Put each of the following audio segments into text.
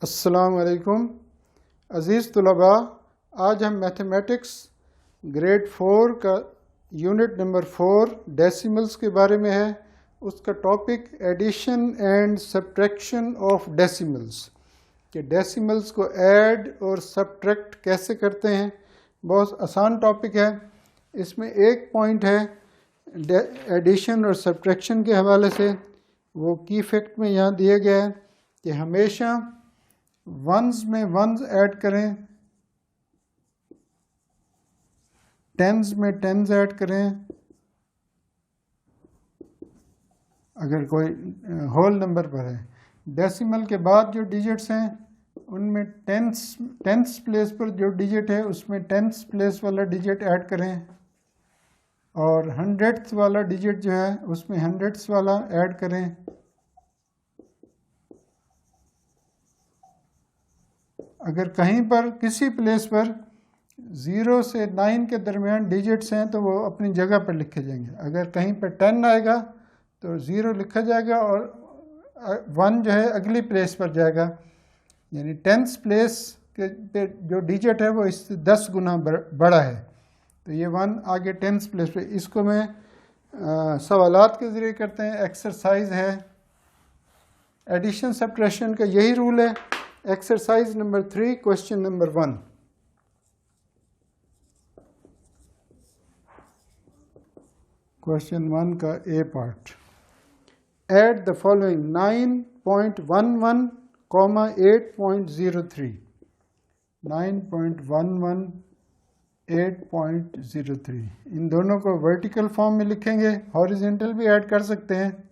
अस्सलाम वालेकुम अज़ीज़ तलबा। आज हम मैथमेटिक्स ग्रेड 4 का यूनिट नंबर 4 डेसिमल्स के बारे में है। उसका topic addition and subtraction of decimals, कि डेसिमल्स को ऐड और सब्ट्रैक्ट कैसे करते हैं। बहुत आसान टॉपिक है। इसमें एक पॉइंट है एडिशन और सब्ट्रैक्शन के हवाले से, वो की फैक्ट में यहाँ दिया गया है कि हमेशा वंस में वंस ऐड करें, टेंस में टेंस ऐड करें। अगर कोई होल नंबर पर है, डेसिमल के बाद जो डिजिट्स हैं उनमें टेंस प्लेस पर जो डिजिट है उसमें टेंस प्लेस वाला डिजिट ऐड करें, और हंड्रेड्स वाला डिजिट जो है उसमें हंड्रेड्स वाला ऐड करें। अगर कहीं पर किसी प्लेस पर 0 से 9 के दरमियान डिजिट्स हैं तो वो अपनी जगह पर लिखे जाएंगे। अगर कहीं पर 10 आएगा तो 0 लिखा जाएगा और 1 जो है अगली प्लेस पर जाएगा, यानी टेंस प्लेस के पे जो डिजिट है वो इससे 10 गुना बड़ा है, तो ये 1 आगे टेंस प्लेस पे। इसको मैं सवालात के ज़रिए करते हैं, एक्सरसाइज है। एडिशन सब्ट्रैक्शन का यही रूल है। Exercise number 3, question number 1। Question 1 का A part. Add the following 9.11, 8.03। 9.11, 8.03 इन दोनों को वर्टिकल फॉर्म में लिखेंगे, हॉरिजेंटल भी ऐड कर सकते हैं।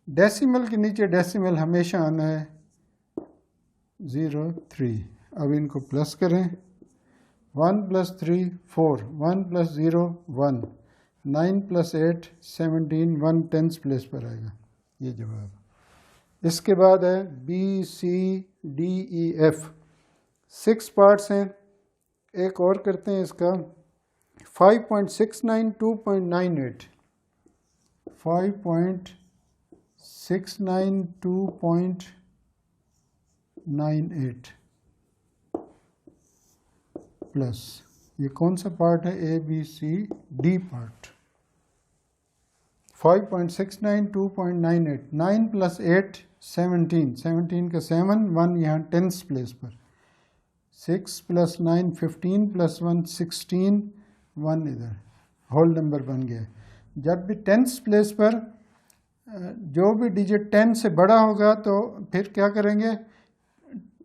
डेसिमल के नीचे डेसिमल हमेशा आना है 0.3। अब इनको प्लस करें। 1 + 3 4, 1 + 0 1, 9 + 8 17, 1 टेंस प्लेस पर आएगा ये जवाब। इसके बाद है B C D E F, 6 parts हैं। एक और करते हैं इसका। 5.69, 2.98, 5.69, 2.98 प्लस ये कौन सा पार्ट है? A B C D part. 5.69, 2.98, 9 + 8 17, 17 का 7, 1 यहाँ टेंस प्लेस पर। 6 + 9 15 + 1 16, 1 इधर होल नंबर बन गया। जब भी टेंस प्लेस पर जो भी डिजिट 10 से बड़ा होगा तो फिर क्या करेंगे?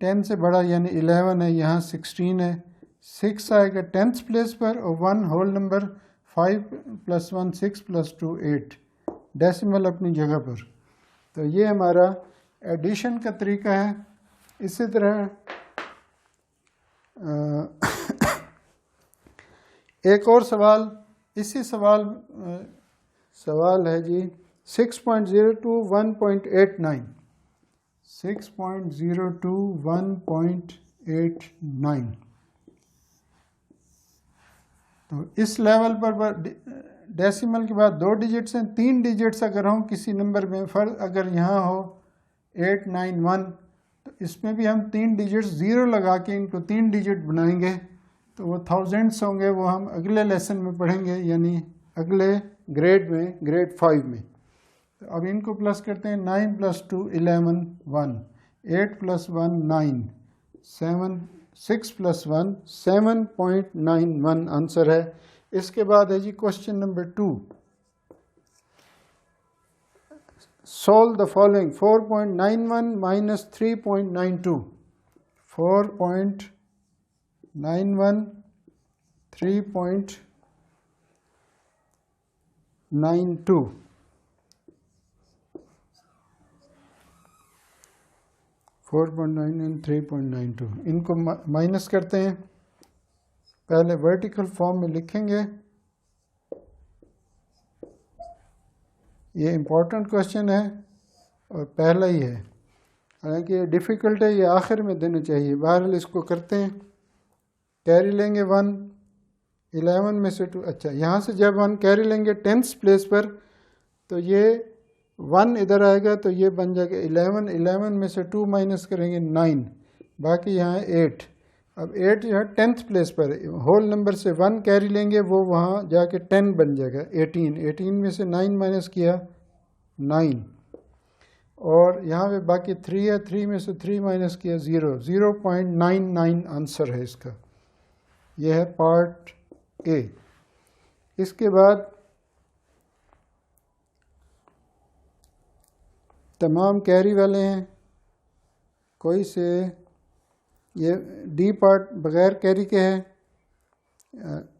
10 से बड़ा यानी 11 है, यहाँ 16 है, 6 आएगा टेंथ प्लेस पर और 1 होल नंबर। 5 + 1 6 + 2 8, डेसिमल अपनी जगह पर। तो ये हमारा एडिशन का तरीका है। इसी तरह एक और सवाल, इसी सवाल है जी 6.02, 1.89। 6.02, 1.89। तो इस लेवल पर डेसिमल के बाद 2 डिजिट्स हैं, 3 डिजिट्स अगर हों किसी नंबर में, फर्ज अगर यहाँ हो 891, तो इसमें भी हम 3 डिजिट्स 0 लगा के इनको 3 डिजिट बनाएंगे तो वो थाउजेंड्स होंगे। वो हम अगले लेसन में पढ़ेंगे, यानी अगले ग्रेड में, ग्रेड 5 में। तो अब इनको प्लस करते हैं। 9 + 2 11, 1, 8 + 1 9, 7, 6 + 1 7.91 आंसर है। इसके बाद है जी question number 2। Solve the following 4.91 - 3.92। 4.91, 3.92। 4.9 and 3.92 इनको माइनस करते हैं। पहले वर्टिकल फॉर्म में लिखेंगे। ये इम्पोर्टेंट क्वेश्चन है और पहला ही है, हालांकि ये डिफ़िकल्ट है, ये आखिर में देना चाहिए। बहरहाल इसको करते हैं। कैरी लेंगे 1, 11 में से 2। अच्छा, यहाँ से जब 1 कैरी लेंगे टेंस प्लेस पर तो ये 1 इधर आएगा तो ये बन जाएगा 11, 11 में से 2 माइनस करेंगे 9, बाकी यहाँ 8। अब 8 जो है 10th प्लेस पर है, होल नंबर से 1 कैरी लेंगे, वो वहाँ जाके 10 बन जाएगा। 18, 18 में से 9 माइनस किया 9, और यहाँ पे बाकी 3 है, 3 में से 3 माइनस किया 0, 0.99 आंसर है इसका। यह है पार्ट ए। इसके बाद तमाम कैरी वाले हैं, कोई से ये डी पार्ट बगैर कैरी के है।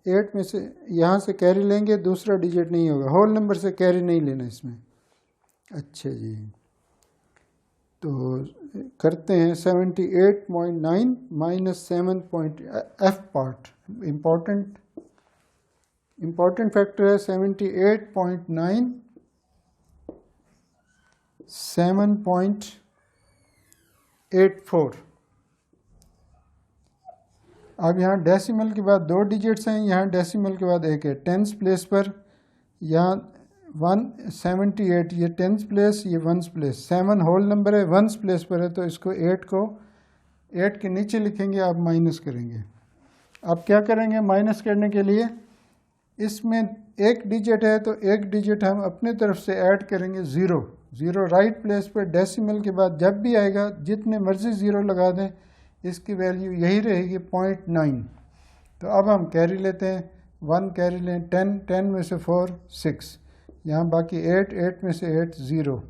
8 में से यहाँ से कैरी लेंगे, दूसरा डिजिट नहीं होगा, होल नंबर से कैरी नहीं लेना इसमें। अच्छा जी, तो करते हैं 78.9 minus 7 F part. Important factor है 78.9 7.84। अब यहाँ डेसिमल के बाद 2 डिजिट्स हैं, यहाँ डेसिमल के बाद एक है 10th प्लेस पर। यहाँ 178, ये 10th प्लेस, ये 1st प्लेस। 7 होल नंबर है, 1st प्लेस पर है, तो इसको 8 को 8 के नीचे लिखेंगे, आप माइनस करेंगे। अब क्या करेंगे माइनस करने के लिए, इसमें एक डिजिट है तो एक डिजिट हम अपने तरफ से ऐड करेंगे 0, 0 राइट प्लेस पर। डेसिमल के बाद जब भी आएगा जितने मर्जी 0 लगा दें, इसकी वैल्यू यही रहेगी 0.9। तो अब हम कैरी लेते हैं, 1 कैरी लें, 10, 10 में से 4 6, यहाँ बाकी 8, 8 में से 8 0,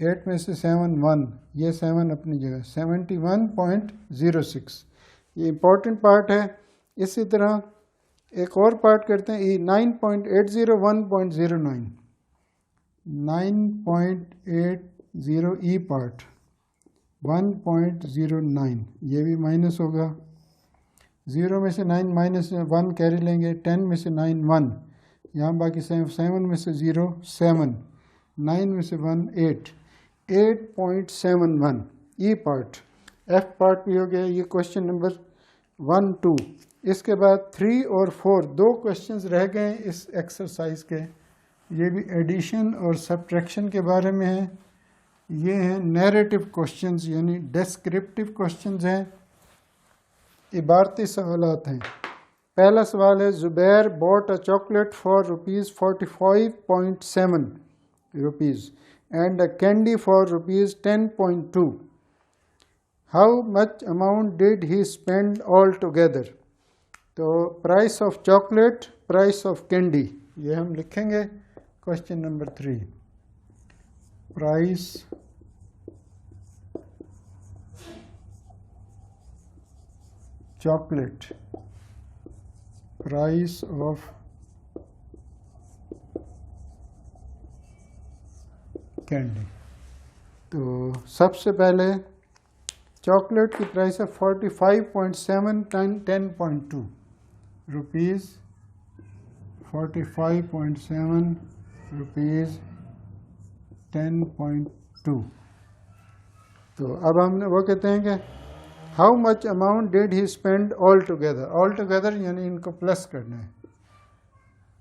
8 में से 7 1, ये 7 अपनी जगह 71.06। ये इम्पोर्टेंट पार्ट है। इसी तरह एक और पार्ट करते हैं, 9.801.09, 9.80 ई पार्ट 1.09, ये भी माइनस होगा। 0 में से 9 माइनस 1 कैरी लेंगे, 10 में से 9 1, यहाँ बाकी 7 में से 0 7, 9 में से 1 8, 8.71 ई पार्ट। एफ पार्ट भी हो गया। ये क्वेश्चन नंबर 1 2। इसके बाद 3 और 4 2 क्वेश्चंस रह गए इस एक्सरसाइज के। ये भी एडिशन और सब्ट्रैक्शन के बारे में है। ये हैं नैरेटिव क्वेश्चंस, यानी डिस्क्रिप्टिव क्वेश्चंस हैं, इबारती सवालात हैं। पहला सवाल है, Zubair bought a chocolate for ₹45.7 and a candy for ₹10.2। How much amount did he spend all together. तो price of chocolate, price of candy, ये हम लिखेंगे। Question number 3, price chocolate, price of candy. तो सबसे पहले चॉकलेट की प्राइस है 45.7 10.2 rupees, 45.7 rupees 10.2। तो अब हमने वो कहते हैं कि how much amount did he spend all together यानी इनको प्लस करना है।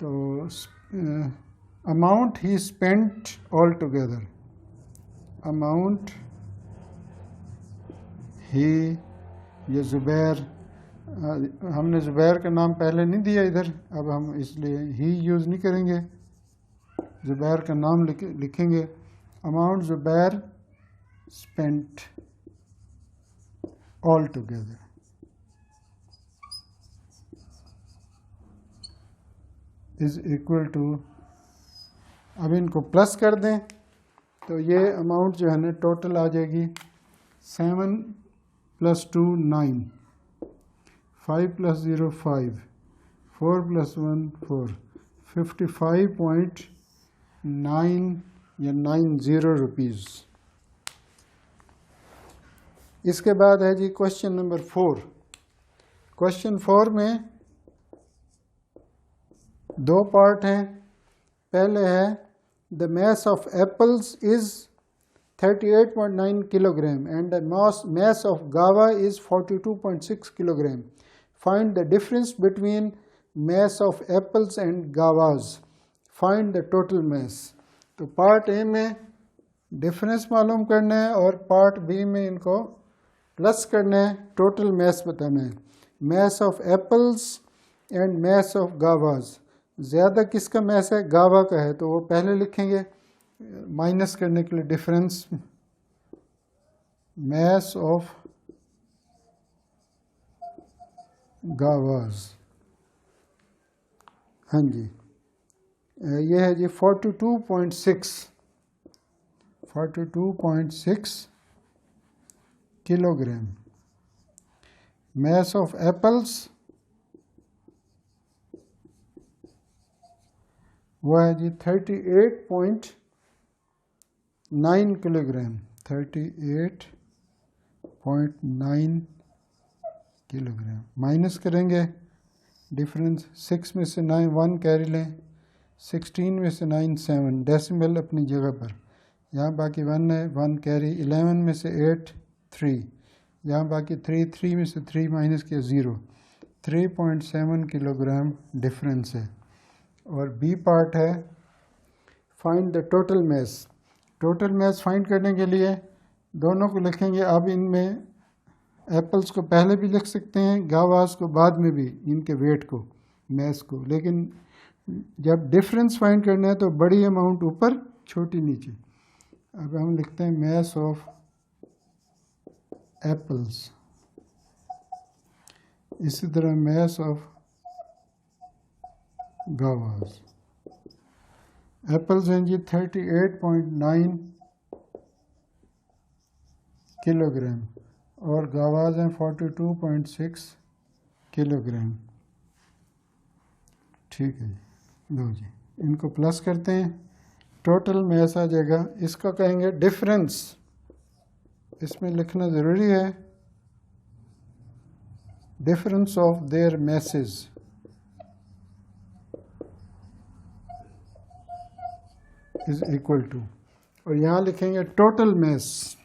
तो amount he spent all together, amount he, ये ज़ुबैर, हमने ज़ुबैर का नाम पहले नहीं दिया इधर, अब हम इसलिए ही यूज़ नहीं करेंगे, ज़ुबैर का नाम लिखेंगे। Amount Zubair spent all together is equal to, अब इनको प्लस कर दें तो ये अमाउंट जो है ना टोटल आ जाएगी 7 + 2 9, 5 + 0 5, 4 + 1 4, 55.9 या 90 रुपीज़। इसके बाद है जी क्वेश्चन नंबर 4। क्वेश्चन 4 में 2 पार्ट हैं। पहले है the mass of apples is 38.9 kilogram and the mass of guava is 42.6 kilogram. Find the difference between mass of apples and guavas. Find the total mass. तो part A में difference मालूम करना है और पार्ट बी में इनको plus करना है, टोटल मैस बताना है। Mass of apples and mass of guavas. ज़्यादा किसका मैस है? गावा का है, तो वो पहले लिखेंगे माइनस करने के लिए डिफरेंस। मैस ऑफ गावाज, हाँ जी, ये है जी 42.6 किलोग्राम। मैस ऑफ एप्पल्स वो है जी 38.9 किलोग्राम। 38.9 किलोग्राम। माइनस करेंगे डिफरेंस, 6 में से 9 1 कैरी लें, 16 में से 9 7, डेसिमल अपनी जगह पर, यहाँ बाकी 1 है, 1 कैरी, 11 में से 8 3, यहाँ बाकी 3 में से 3 माइनस किया 0, 3.7 किलोग्राम डिफरेंस है। और बी पार्ट है find the total mass. Total mass find करने के लिए दोनों को लिखेंगे। अब इनमें एप्पल्स को पहले भी लिख सकते हैं, गावास को बाद में भी, इनके वेट को, मैस को, लेकिन जब डिफरेंस फाइंड करना है तो बड़ी अमाउंट ऊपर छोटी नीचे। अब हम लिखते हैं मैस ऑफ एप्पल्स, इसी तरह मैस ऑफ गावास। एप्पल्स हैं जी 38.9 किलोग्राम और गावाज हैं 42.6 किलोग्राम। ठीक है जी, लो जी, इनको प्लस करते हैं, टोटल मैस आ जाएगा। इसका कहेंगे डिफरेंस, इसमें लिखना ज़रूरी है, difference of their masses is equal to, और यहाँ लिखेंगे total mass,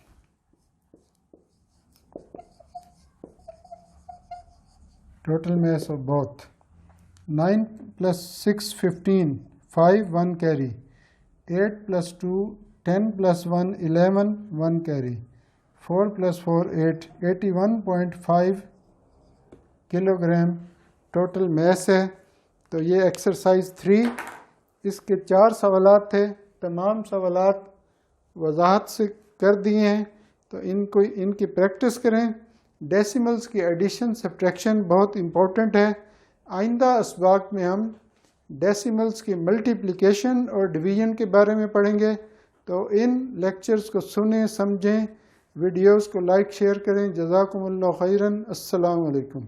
total mass of both. 9 + 6 15, 5 1 carry, 8 + 2 10 + 1 11 1 carry, 4 + 4 8, 81.5 kilogram total mass है। तो ये एक्सरसाइज 3, इसके 4 सवालात थे, तमाम सवालात वजाहत से कर दिए हैं, तो इनको इनकी प्रैक्टिस करें। डेसिमल्स की एडिशन सब्ट्रैक्शन बहुत इम्पोर्टेंट है। आइंदा असबाक में हम डेसिमल्स की मल्टीप्लिकेशन और डिवीजन के बारे में पढ़ेंगे। तो इन लेक्चर्स को सुनें, समझें, वीडियोस को लाइक शेयर करें। जज़ाकुमुल्लाह खैरन। अस्सलामु अलैकुम।